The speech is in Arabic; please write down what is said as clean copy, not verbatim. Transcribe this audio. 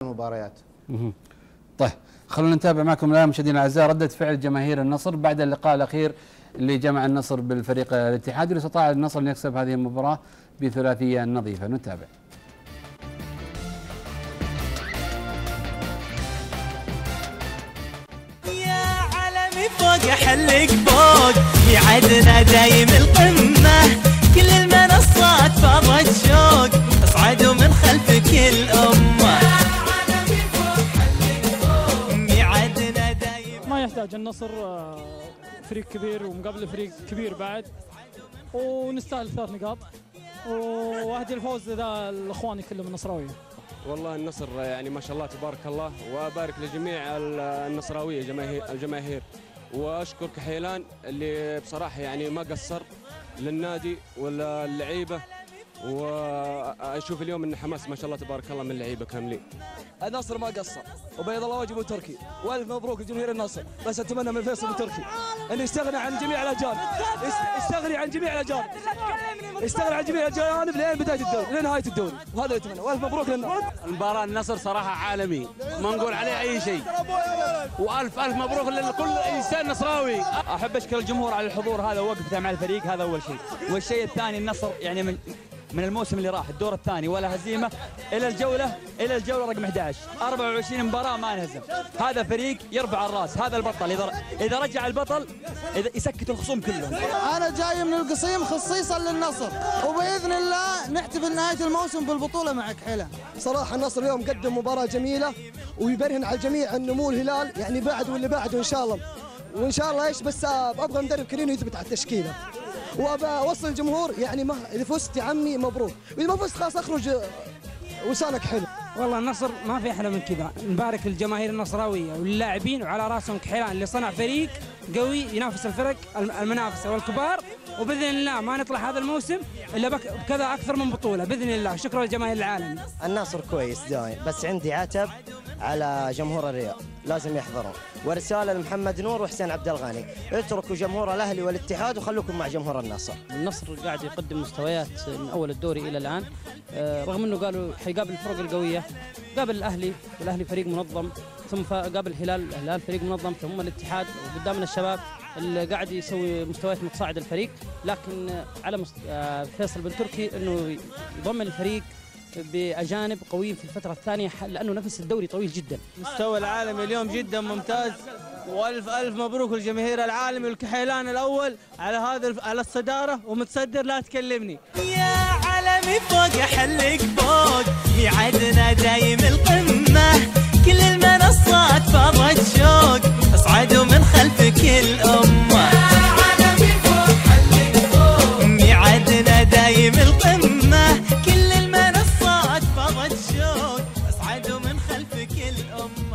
المباريات. طيب خلونا نتابع معكم الآن مشاهدينا الأعزاء ردة فعل جماهير النصر بعد اللقاء الأخير اللي جمع النصر بالفريق الاتحاد، واللي استطاع النصر أن يكسب هذه المباراة بثلاثية نظيفة. نتابع. يا عالمي فوق حلق فوق ميعادنا دايم القمة، كل المنصات فاضت شوق اصعدوا من خلفك الأمة. ميعادنا دايم. ما يحتاج النصر فريق كبير ومقابل فريق كبير بعد، ونستاهل 3 نقاط، واهدي الفوز ذا لاخواني كلهم النصراويه. والله النصر يعني ما شاء الله تبارك الله، وابارك لجميع النصراويه الجماهير، واشكر كحيلان اللي بصراحه يعني ما قصر للنادي ولا اللعيبه، واشوف اليوم ان حماس ما شاء الله تبارك الله من اللعيبه كاملين. النصر ما قصر وبيض الله وجهه تركي، والف مبروك لجمهور النصر. بس اتمنى من فيصل تركي انه يستغني عن جميع الاجانب، يستغني عن جميع الاجانب، يستغني عن جميع الاجانب لين بدايه الدوري لنهايه الدوري، وهذا يتمنى. والف مبروك للنصر. المباراه النصر صراحه عالمي ما نقول عليه اي شيء، والف مبروك لكل انسان نصراوي. احب اشكر الجمهور على الحضور هذا ووقفته مع الفريق، هذا اول شيء. والشيء الثاني النصر يعني من الموسم اللي راح الدور الثاني ولا هزيمه الى الجوله رقم 11، 24 مباراه ما انهزم. هذا فريق يرفع الراس، هذا البطل. اذا رجع البطل إذا يسكت الخصوم كلهم. انا جاي من القصيم خصيصا للنصر، وباذن الله نحتفل نهايه الموسم بالبطوله مع كحيلان. صراحه النصر اليوم قدم مباراه جميله، ويبرهن على الجميع انه مو الهلال يعني بعد واللي بعده ان شاء الله. وان شاء الله بس ابغى مدرب كرينو يثبت على التشكيله، وأوصل الجمهور يعني إذا فزت يا عمي مبروك، وإذا ما فزت خلاص أخرج ولسانك حلو. والله النصر ما في أحلى من كذا، نبارك للجماهير النصراوية واللاعبين، وعلى راسهم كحيلان اللي صنع فريق قوي ينافس الفرق المنافسة والكبار، وبإذن الله ما نطلع هذا الموسم إلا بكذا أكثر من بطولة بإذن الله. شكرا لجماهير العالم. النصر كويس دايم، بس عندي عتب على جمهور الرياض لازم يحضرون، ورسالة لمحمد نور وحسين عبد الغني، اتركوا جمهور الأهلي والاتحاد وخلوكم مع جمهور النصر. النصر قاعد يقدم مستويات من أول الدوري إلى الآن، رغم أنه قالوا حيقابل الفرق القوية، قابل الأهلي والأهلي فريق منظم، ثم قابل الهلال فريق منظم، ثم الاتحاد، وقدامنا الشباب اللي قاعد يسوي مستويات متصاعد الفريق. لكن على فيصل بن تركي أنه يضمن الفريق بأجانب قويين في الفترة الثانية، لأنه نفس الدوري طويل جدا. مستوى العالم اليوم جدا ممتاز، والف مبروك لجماهير العالم والكحيلان الأول على الصدارة، ومتصدر لا تكلمني. يا عالمي فوق حلق فوق ميعادنا دايم القمة، كل المنصات فاضت شوق اصعدوا من خلفك الأمة. يا عالمي فوق حلق فوق ميعادنا دايم القمة، كل المنصات فاضت شوق اصعدوا من خلفك الأمة.